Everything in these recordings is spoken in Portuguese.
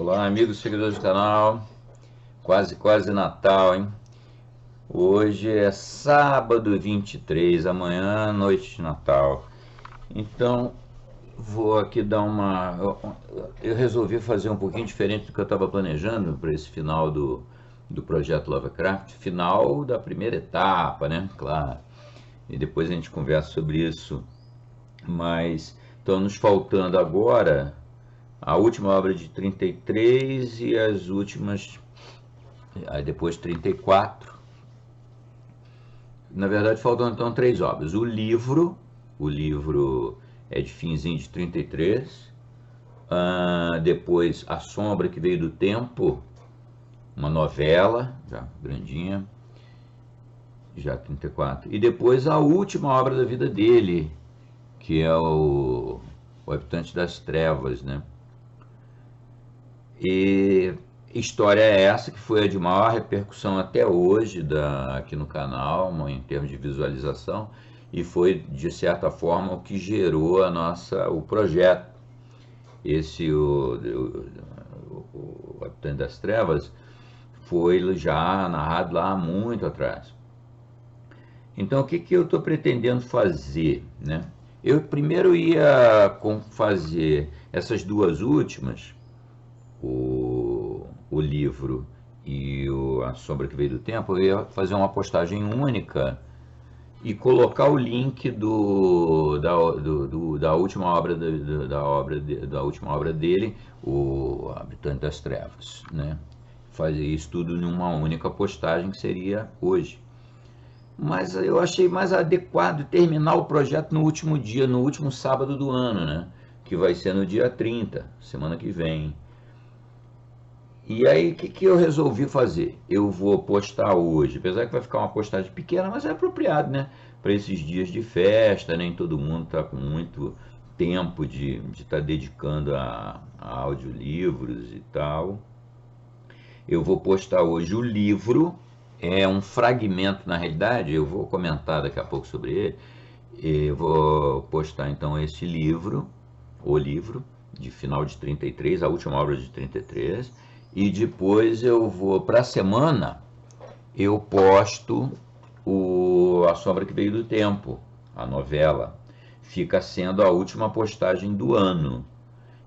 Olá, amigos seguidores do canal. Quase Natal, hein? Hoje é sábado 23, amanhã, noite de Natal. Então, vou aqui dar uma. Eu resolvi fazer um pouquinho diferente do que eu estava planejando para esse final do projeto Lovecraft. Final da primeira etapa, né? Claro. E depois a gente conversa sobre isso. Mas estão nos faltando agora a última obra de 33 e as últimas, aí depois 34. Na verdade faltam então três obras. O livro é de finzinho de 33. Depois A Sombra que Veio do Tempo, uma novela, já grandinha, já 34. E depois a última obra da vida dele, que é o Habitante das Trevas, né? E história é essa que foi a de maior repercussão até hoje aqui no canal, em termos de visualização, e foi, de certa forma, o que gerou o projeto. O Habitante das Trevas foi já narrado lá muito atrás. Então, o que eu estou pretendendo fazer, né? Eu primeiro ia fazer essas duas últimas, o livro e A Sombra que Veio do Tempo. Eu ia fazer uma postagem única e colocar o link da última obra da última obra dele, o Habitante das Trevas, né? Fazer isso tudo numa única postagem, que seria hoje. Mas eu achei mais adequado terminar o projeto no último dia, no último sábado do ano, né? Que vai ser no dia 30, semana que vem. E aí, o que eu resolvi fazer? Eu vou postar hoje, apesar que vai ficar uma postagem pequena, mas é apropriado, né? Para esses dias de festa, nem todo mundo está com muito tempo de estar dedicando a audiolivros e tal. Eu vou postar hoje o livro, é um fragmento, na realidade, eu vou comentar daqui a pouco sobre ele. Eu vou postar então esse livro, o livro de final de 33, a última obra de 33, e depois eu vou, para a semana, eu posto A Sombra que Veio do Tempo, a novela. Fica sendo a última postagem do ano.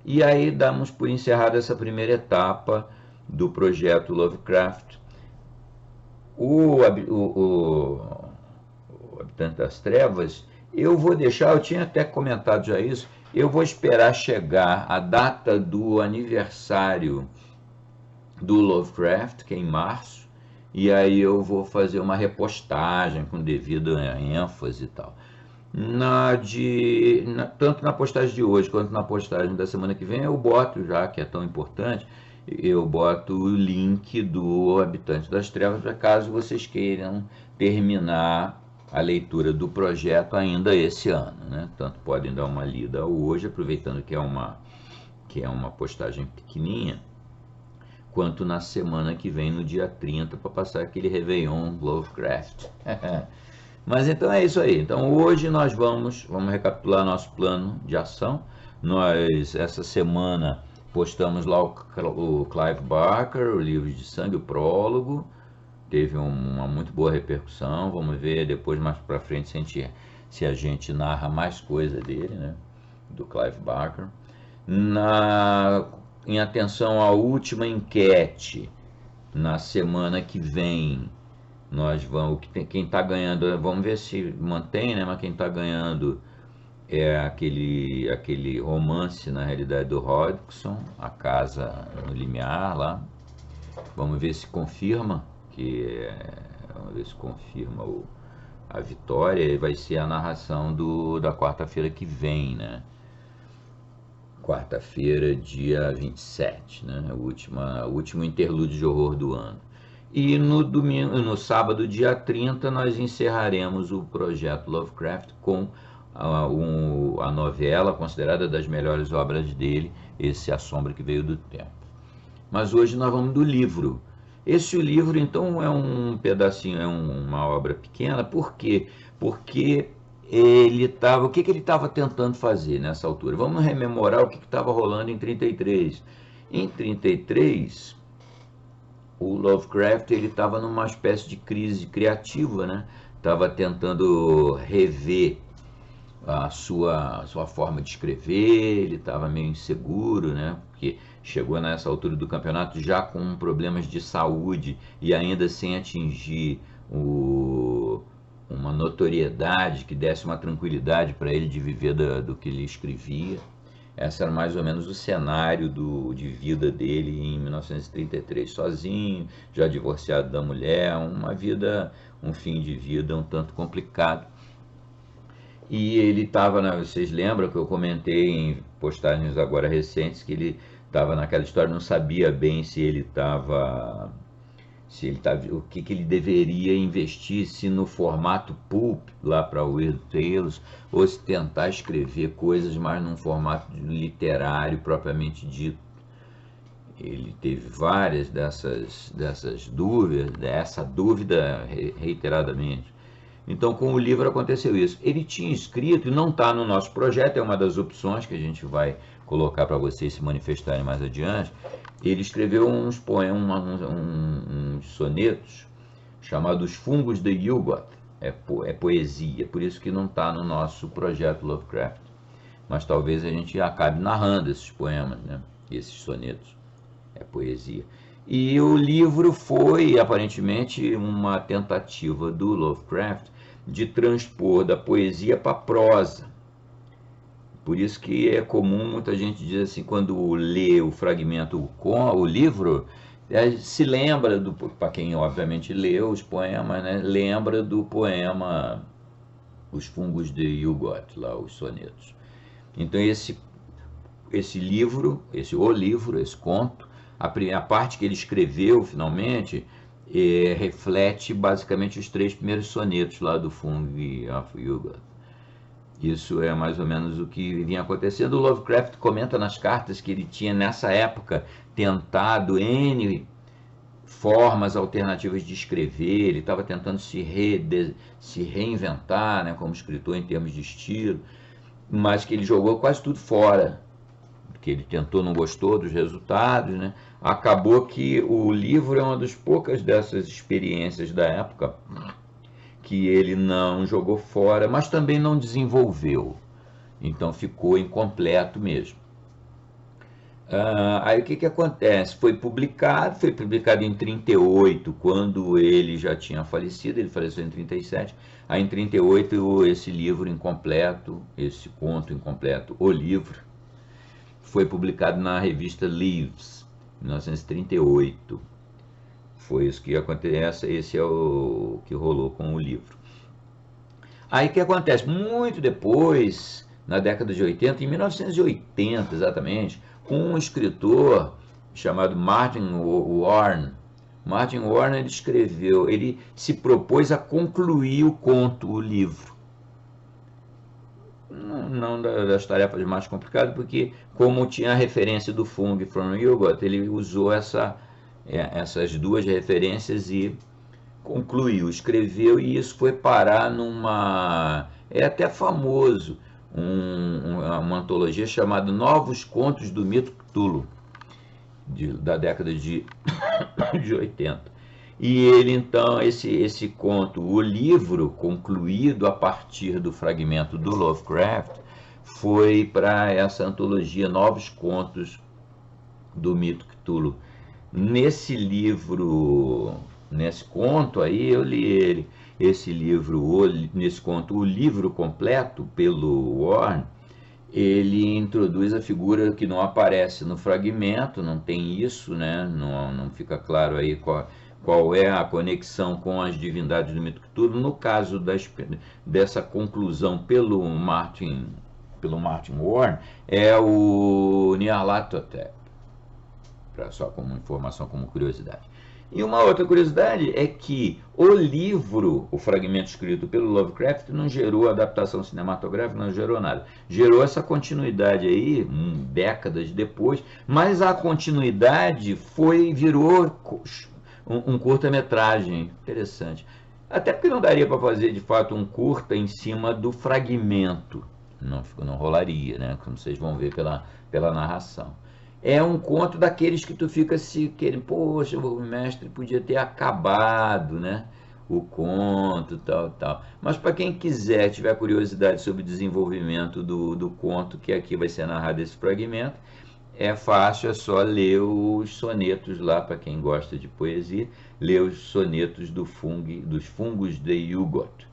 E aí damos por encerrada essa primeira etapa do projeto Lovecraft. O Habitante das Trevas, eu vou deixar, eu tinha até comentado já isso, eu vou esperar chegar a data do aniversário do Lovecraft, que é em março, e aí eu vou fazer uma repostagem com devida ênfase e tal. Tanto na postagem de hoje quanto na postagem da semana que vem, eu boto, já que é tão importante, eu boto o link do Habitante das Trevas, para caso vocês queiram terminar a leitura do projeto ainda esse ano, né? Tanto podem dar uma lida hoje, aproveitando que é uma postagem pequenininha, quanto na semana que vem, no dia 30, para passar aquele Réveillon Lovecraft. Mas então é isso aí. Então hoje nós vamos recapitular nosso plano de ação. Nós, essa semana, postamos lá o Clive Barker, o livro de sangue, o prólogo. Teve uma muito boa repercussão. Vamos ver depois, mais para frente, se a gente narra mais coisa dele, né? Do Clive Barker. Em atenção à última enquete, na semana que vem, quem está ganhando, vamos ver se mantém, né? Mas quem está ganhando é aquele romance, na realidade, do Hodgson, A Casa no Limiar, lá. Vamos ver se confirma, vamos ver se confirma a vitória, e vai ser a narração da quarta-feira que vem, né? Quarta-feira, dia 27, né? O último interlúdio de horror do ano. E no sábado, dia 30, nós encerraremos o projeto Lovecraft com a novela considerada das melhores obras dele, esse A Sombra que Veio do Tempo. Mas hoje nós vamos do livro. Esse livro, então, é um pedacinho, é uma obra pequena. Por quê? Porque o que ele estava tentando fazer nessa altura? Vamos rememorar o que estava rolando em 33. Em 33, o Lovecraft ele estava numa espécie de crise criativa, né? Estava tentando rever a sua forma de escrever, ele estava meio inseguro, né? Porque chegou nessa altura do campeonato já com problemas de saúde e ainda sem atingir uma notoriedade que desse uma tranquilidade para ele de viver do que ele escrevia. Esse era mais ou menos o cenário de vida dele em 1933, sozinho, já divorciado da mulher, um fim de vida um tanto complicado. E ele estava, vocês lembram que eu comentei em postagens agora recentes que ele estava naquela história, não sabia bem o que ele deveria investir, se no formato pulp lá para Weird Tales, ou se tentar escrever coisas mais num formato literário propriamente dito. Ele teve várias dessas dúvidas, dessa dúvida reiteradamente. Então, com o livro aconteceu isso. Ele tinha escrito, e não está no nosso projeto, é uma das opções que a gente vai colocar para vocês se manifestarem mais adiante. Ele escreveu uns poemas, uns sonetos, chamados Fungos de Yugot. É poesia, por isso que não está no nosso projeto Lovecraft. Mas talvez a gente acabe narrando esses poemas, né? Esses sonetos. É poesia. E o livro foi, aparentemente, uma tentativa do Lovecraft de transpor da poesia para a prosa. Por isso que é comum, muita gente diz assim, quando lê o fragmento, o livro, se lembra, para quem obviamente leu os poemas, né, lembra do poema Os Fungos de Yugot, lá, os sonetos. Então esse livro, esse conto, a parte que ele escreveu finalmente, reflete basicamente os 3 primeiros sonetos lá do Fung of Yugot. Isso é mais ou menos o que vinha acontecendo. O Lovecraft comenta nas cartas que ele tinha nessa época tentado N formas alternativas de escrever, ele estava tentando se reinventar, né, como escritor em termos de estilo, mas que ele jogou quase tudo fora, que ele tentou, não gostou dos resultados, né? Acabou que o livro é uma das poucas dessas experiências da época que ele não jogou fora, mas também não desenvolveu. Então ficou incompleto mesmo. Aí o que acontece? Foi publicado em 38, quando ele já tinha falecido, ele faleceu em 37. Aí em 38 esse livro incompleto, esse conto incompleto, o livro, foi publicado na revista Leaves, 1938. Foi isso que acontece, esse é o que rolou com o livro. Aí o que acontece? Muito depois, na década de 80, em 1980 exatamente, um escritor chamado Martin Warren, ele se propôs a concluir o conto, o livro. Não das tarefas mais complicadas, porque como tinha a referência do Fung from Yugot, ele usou essas 2 referências e concluiu, escreveu, e isso foi parar numa... é até famoso, uma antologia chamada Novos Contos do Mito Cthulhu, da década de 80. E ele, então, esse conto, o livro concluído a partir do fragmento do Lovecraft, foi para essa antologia Novos Contos do Mito Cthulhu. Nesse livro, nesse conto aí, eu li ele. Esse livro, nesse conto, o livro completo, pelo Warren, ele introduz a figura que não aparece no fragmento, não tem isso, né? Não fica claro aí qual é a conexão com as divindades do mito Cthulhu. No caso dessa conclusão pelo Martin Warren, é o Nyarlathotep, só como informação, como curiosidade. E uma outra curiosidade é que o livro, o fragmento escrito pelo Lovecraft, não gerou adaptação cinematográfica, não gerou nada. Gerou essa continuidade aí, décadas depois, mas a continuidade virou um curta-metragem. Interessante. Até porque não daria para fazer, de fato, um curta em cima do fragmento. Não rolaria, né? Como vocês vão ver pela narração. É um conto daqueles que tu fica se querendo, poxa, o mestre podia ter acabado, né? O conto, tal, tal. Mas para quem quiser, tiver curiosidade sobre o desenvolvimento do conto, que aqui vai ser narrado esse fragmento, é fácil, é só ler os sonetos lá, para quem gosta de poesia, ler os sonetos dos fungos de Hugot.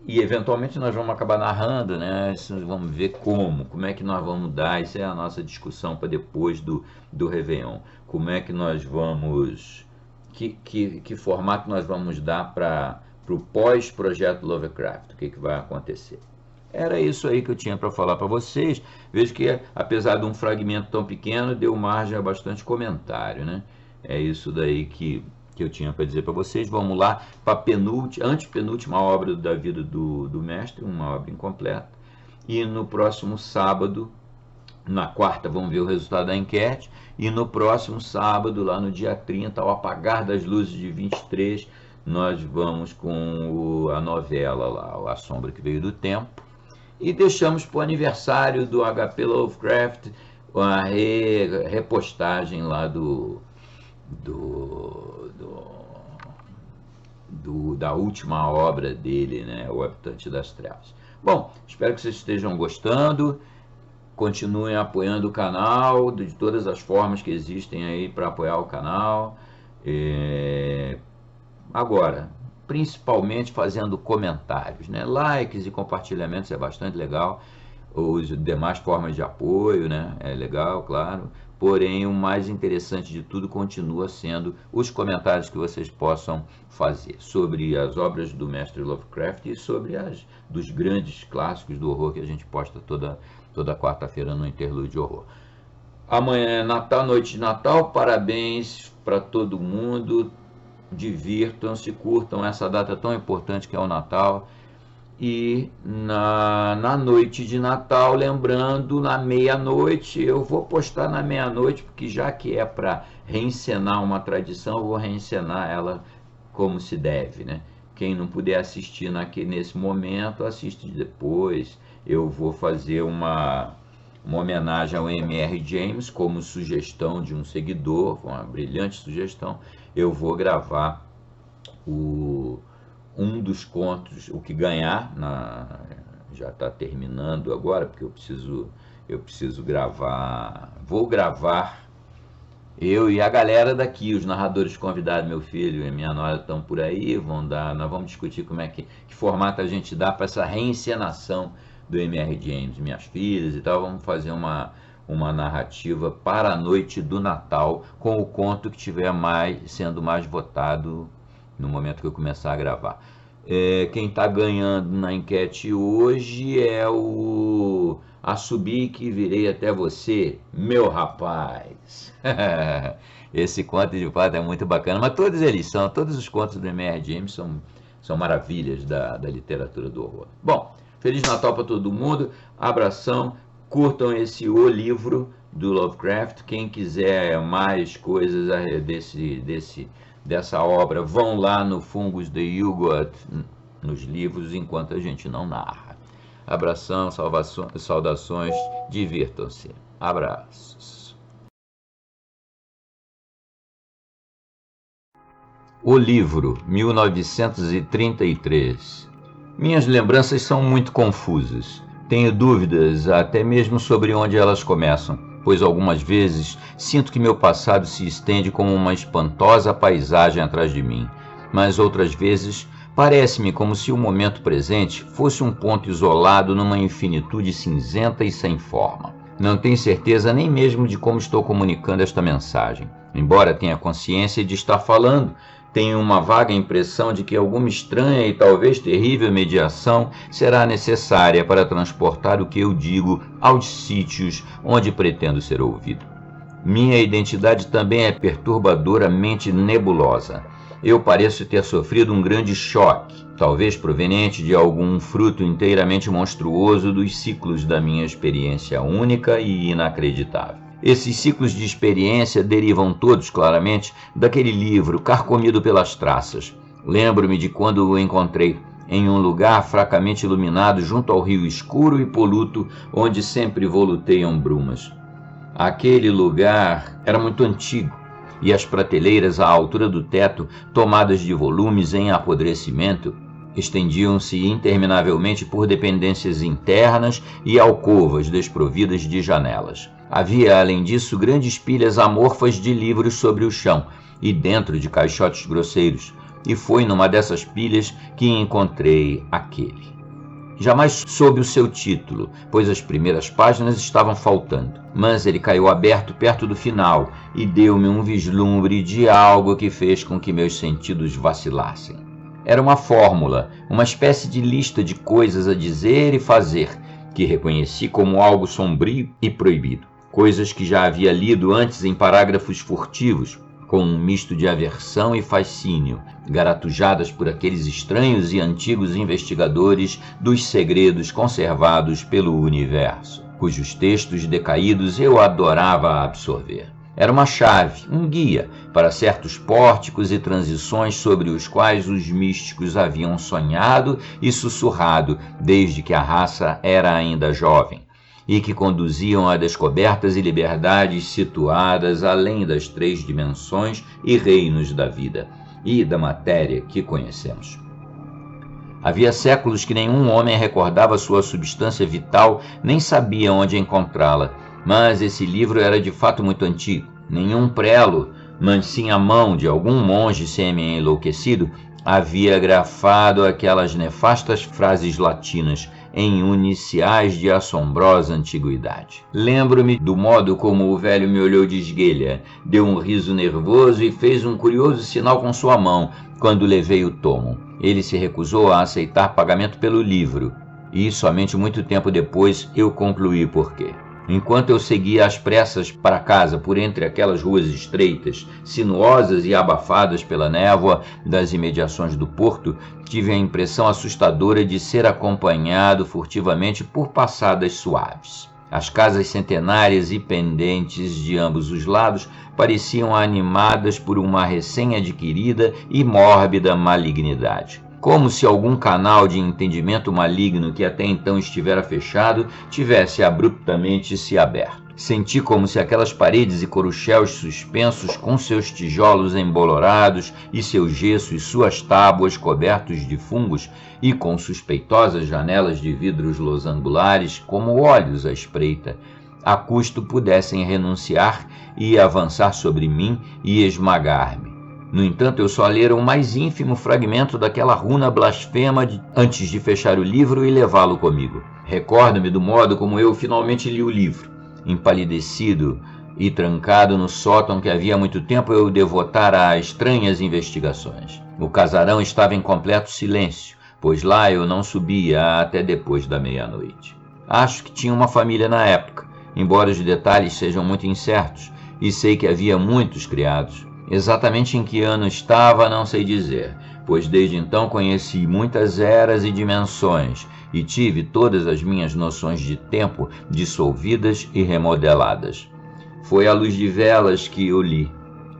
E eventualmente nós vamos acabar narrando, né? Vamos ver como é que nós vamos dar. Isso é a nossa discussão para depois do Réveillon. Como é que nós vamos. Que formato nós vamos dar para o pós-projeto Lovecraft? O que vai acontecer? Era isso aí que eu tinha para falar para vocês. Vejo que, apesar de um fragmento tão pequeno, deu margem a bastante comentário, né? É isso daí que eu tinha para dizer para vocês. Vamos lá para a antepenúltima obra da vida do mestre, uma obra incompleta. E no próximo sábado, na quarta, vamos ver o resultado da enquete. E no próximo sábado, lá no dia 30, ao apagar das luzes de 23, nós vamos com a novela lá, A Sombra que Veio do Tempo. E deixamos para o aniversário do HP Lovecraft a repostagem lá da última obra dele, né, O Habitante das Trevas. Bom, espero que vocês estejam gostando. Continuem apoiando o canal de todas as formas que existem aí para apoiar o canal. Agora, principalmente fazendo comentários, né? Likes e compartilhamentos é bastante legal. As demais formas de apoio, né? É legal, claro. Porém, o mais interessante de tudo continua sendo os comentários que vocês possam fazer sobre as obras do mestre Lovecraft e sobre as dos grandes clássicos do horror que a gente posta toda quarta-feira no Interlude Horror. Amanhã é Natal, noite de Natal. Parabéns para todo mundo. Divirtam-se, curtam essa data tão importante que é o Natal. E na noite de Natal, lembrando, na meia-noite, eu vou postar na meia-noite, porque já que é para reencenar uma tradição, eu vou reencenar ela como se deve, né? Quem não puder assistir nesse momento, assiste depois. Eu vou fazer uma homenagem ao M.R. James, como sugestão de um seguidor, uma brilhante sugestão. Eu vou gravar um dos contos, o que ganhar, já está terminando agora, porque eu preciso gravar, vou gravar, eu e a galera daqui, os narradores convidados, meu filho e minha nora estão por aí, nós vamos discutir que formato a gente dá para essa reencenação do M.R. James, minhas filhas e tal. Vamos fazer uma narrativa para a noite do Natal, com o conto que estiver sendo mais votado no momento que eu começar a gravar. Quem está ganhando na enquete hoje é o Assobi que virei até você, meu rapaz. Esse conto de fato é muito bacana, mas todos os contos do M.R. James são maravilhas da literatura do horror. Bom, Feliz Natal para todo mundo, abração, curtam O Livro do Lovecraft. Quem quiser mais coisas dessa obra, vão lá no Fungos de Hugot, nos livros, enquanto a gente não narra. Abração, saudações, divirtam-se. Abraços. O Livro, 1933. Minhas lembranças são muito confusas. Tenho dúvidas até mesmo sobre onde elas começam, pois algumas vezes sinto que meu passado se estende como uma espantosa paisagem atrás de mim, mas outras vezes parece-me como se o momento presente fosse um ponto isolado numa infinitude cinzenta e sem forma. Não tenho certeza nem mesmo de como estou comunicando esta mensagem. Embora tenha consciência de estar falando, tenho uma vaga impressão de que alguma estranha e talvez terrível mediação será necessária para transportar o que eu digo aos sítios onde pretendo ser ouvido. Minha identidade também é perturbadoramente nebulosa. Eu pareço ter sofrido um grande choque, talvez proveniente de algum fruto inteiramente monstruoso dos ciclos da minha experiência única e inacreditável. Esses ciclos de experiência derivam todos, claramente, daquele livro carcomido pelas traças. Lembro-me de quando o encontrei em um lugar fracamente iluminado junto ao rio escuro e poluto, onde sempre voluteiam brumas. Aquele lugar era muito antigo, e as prateleiras à altura do teto, tomadas de volumes em apodrecimento, estendiam-se interminavelmente por dependências internas e alcovas desprovidas de janelas. Havia, além disso, grandes pilhas amorfas de livros sobre o chão e dentro de caixotes grosseiros, e foi numa dessas pilhas que encontrei aquele. Jamais soube o seu título, pois as primeiras páginas estavam faltando, mas ele caiu aberto perto do final e deu-me um vislumbre de algo que fez com que meus sentidos vacilassem. Era uma fórmula, uma espécie de lista de coisas a dizer e fazer, que reconheci como algo sombrio e proibido. Coisas que já havia lido antes em parágrafos furtivos, com um misto de aversão e fascínio, garatujadas por aqueles estranhos e antigos investigadores dos segredos conservados pelo universo, cujos textos decaídos eu adorava absorver. Era uma chave, um guia para certos pórticos e transições sobre os quais os místicos haviam sonhado e sussurrado desde que a raça era ainda jovem, e que conduziam a descobertas e liberdades situadas além das 3 dimensões e reinos da vida e da matéria que conhecemos. Havia séculos que nenhum homem recordava sua substância vital, nem sabia onde encontrá-la, mas esse livro era de fato muito antigo. Nenhum prelo, mas sim a mão de algum monge semi-enlouquecido, havia grafado aquelas nefastas frases latinas em uniciais de assombrosa antiguidade. Lembro-me do modo como o velho me olhou de esguelha, deu um riso nervoso e fez um curioso sinal com sua mão quando levei o tomo. Ele se recusou a aceitar pagamento pelo livro, e somente muito tempo depois eu concluí por quê. Enquanto eu seguia às pressas para casa por entre aquelas ruas estreitas, sinuosas e abafadas pela névoa das imediações do porto, tive a impressão assustadora de ser acompanhado furtivamente por passadas suaves. As casas centenárias e pendentes de ambos os lados pareciam animadas por uma recém-adquirida e mórbida malignidade. Como se algum canal de entendimento maligno que até então estivera fechado tivesse abruptamente se aberto. Senti como se aquelas paredes e coruchelos suspensos com seus tijolos embolorados e seu gesso e suas tábuas cobertos de fungos e com suspeitosas janelas de vidros losangulares como olhos à espreita, a custo pudessem renunciar e avançar sobre mim e esmagar-me. No entanto, eu só lera o mais ínfimo fragmento daquela runa blasfema antes de fechar o livro e levá-lo comigo. Recordo-me do modo como eu finalmente li o livro, empalidecido e trancado no sótão que havia muito tempo eu devotara a estranhas investigações. O casarão estava em completo silêncio, pois lá eu não subia até depois da meia-noite. Acho que tinha uma família na época, embora os detalhes sejam muito incertos, e sei que havia muitos criados. Exatamente em que ano estava, não sei dizer, pois desde então conheci muitas eras e dimensões e tive todas as minhas noções de tempo dissolvidas e remodeladas. Foi à luz de velas que eu li.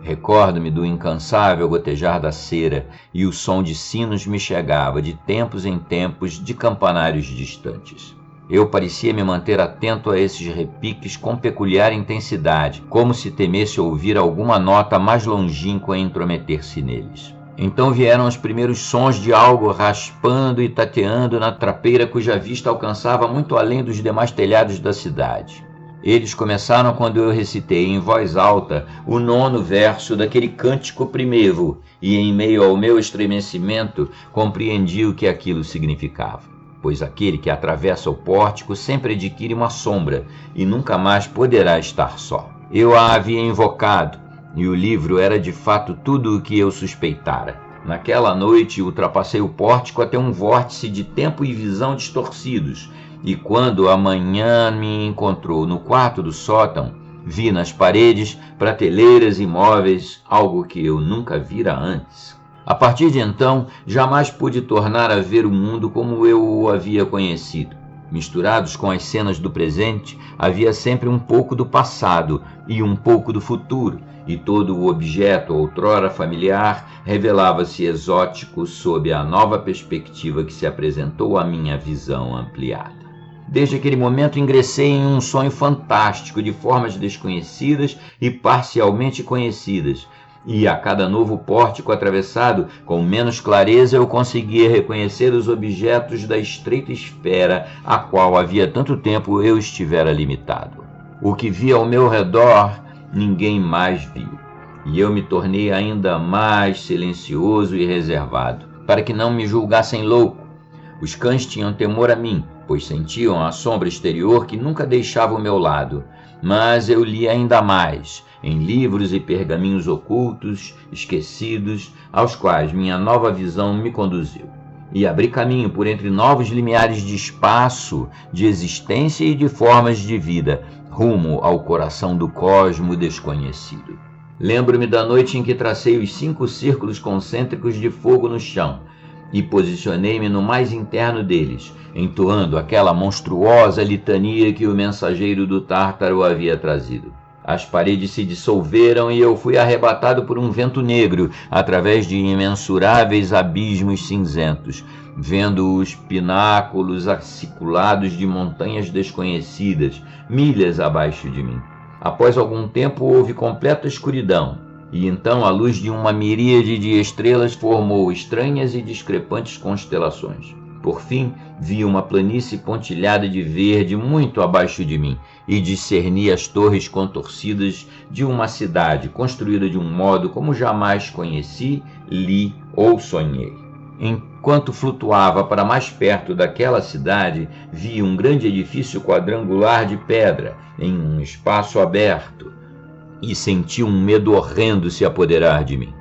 Recordo-me do incansável gotejar da cera e o som de sinos me chegava de tempos em tempos de campanários distantes. Eu parecia me manter atento a esses repiques com peculiar intensidade, como se temesse ouvir alguma nota mais longínqua intrometer-se neles. Então vieram os primeiros sons de algo raspando e tateando na trapeira cuja vista alcançava muito além dos demais telhados da cidade. Eles começaram quando eu recitei em voz alta o 9º verso daquele cântico primevo, e em meio ao meu estremecimento compreendi o que aquilo significava. Pois aquele que atravessa o pórtico sempre adquire uma sombra e nunca mais poderá estar só. Eu a havia invocado, e o livro era de fato tudo o que eu suspeitara. Naquela noite ultrapassei o pórtico até um vórtice de tempo e visão distorcidos, e quando a manhã me encontrou no quarto do sótão, vi nas paredes, prateleiras e móveis algo que eu nunca vira antes. A partir de então, jamais pude tornar a ver o mundo como eu o havia conhecido. Misturados com as cenas do presente, havia sempre um pouco do passado e um pouco do futuro, e todo o objeto outrora familiar revelava-se exótico sob a nova perspectiva que se apresentou à minha visão ampliada. Desde aquele momento ingressei em um sonho fantástico de formas desconhecidas e parcialmente conhecidas, e a cada novo pórtico atravessado, com menos clareza eu conseguia reconhecer os objetos da estreita esfera a qual havia tanto tempo eu estivera limitado. O que via ao meu redor ninguém mais viu, e eu me tornei ainda mais silencioso e reservado, para que não me julgassem louco. Os cães tinham temor a mim, pois sentiam a sombra exterior que nunca deixava o meu lado, mas eu li ainda mais, em livros e pergaminhos ocultos, esquecidos, aos quais minha nova visão me conduziu. E abri caminho por entre novos limiares de espaço, de existência e de formas de vida, rumo ao coração do cosmo desconhecido. Lembro-me da noite em que tracei os 5 círculos concêntricos de fogo no chão, e posicionei-me no mais interno deles, entoando aquela monstruosa litania que o mensageiro do Tártaro havia trazido. As paredes se dissolveram e eu fui arrebatado por um vento negro através de imensuráveis abismos cinzentos, vendo os pináculos aciculados de montanhas desconhecidas, milhas abaixo de mim. Após algum tempo houve completa escuridão, e então a luz de uma miríade de estrelas formou estranhas e discrepantes constelações. Por fim, vi uma planície pontilhada de verde muito abaixo de mim e discerni as torres contorcidas de uma cidade construída de um modo como jamais conheci, li ou sonhei. Enquanto flutuava para mais perto daquela cidade, vi um grande edifício quadrangular de pedra em um espaço aberto e senti um medo horrendo se apoderar de mim.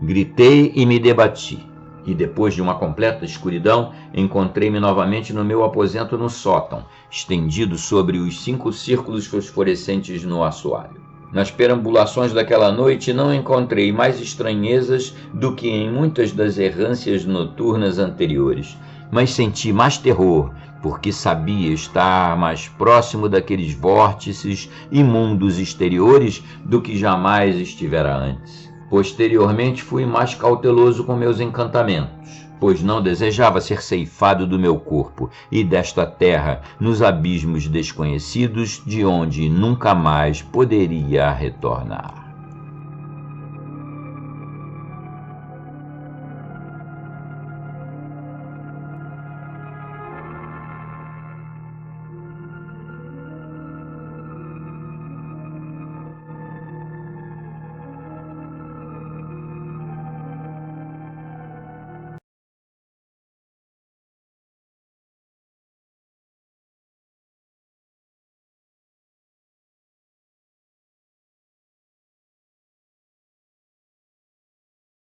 Gritei e me debati. E depois de uma completa escuridão, encontrei-me novamente no meu aposento no sótão, estendido sobre os 5 círculos fosforescentes no assoalho. Nas perambulações daquela noite não encontrei mais estranhezas do que em muitas das errâncias noturnas anteriores, mas senti mais terror, porque sabia estar mais próximo daqueles vórtices imundos exteriores do que jamais estivera antes. Posteriormente fui mais cauteloso com meus encantamentos, pois não desejava ser ceifado do meu corpo e desta terra nos abismos desconhecidos de onde nunca mais poderia retornar.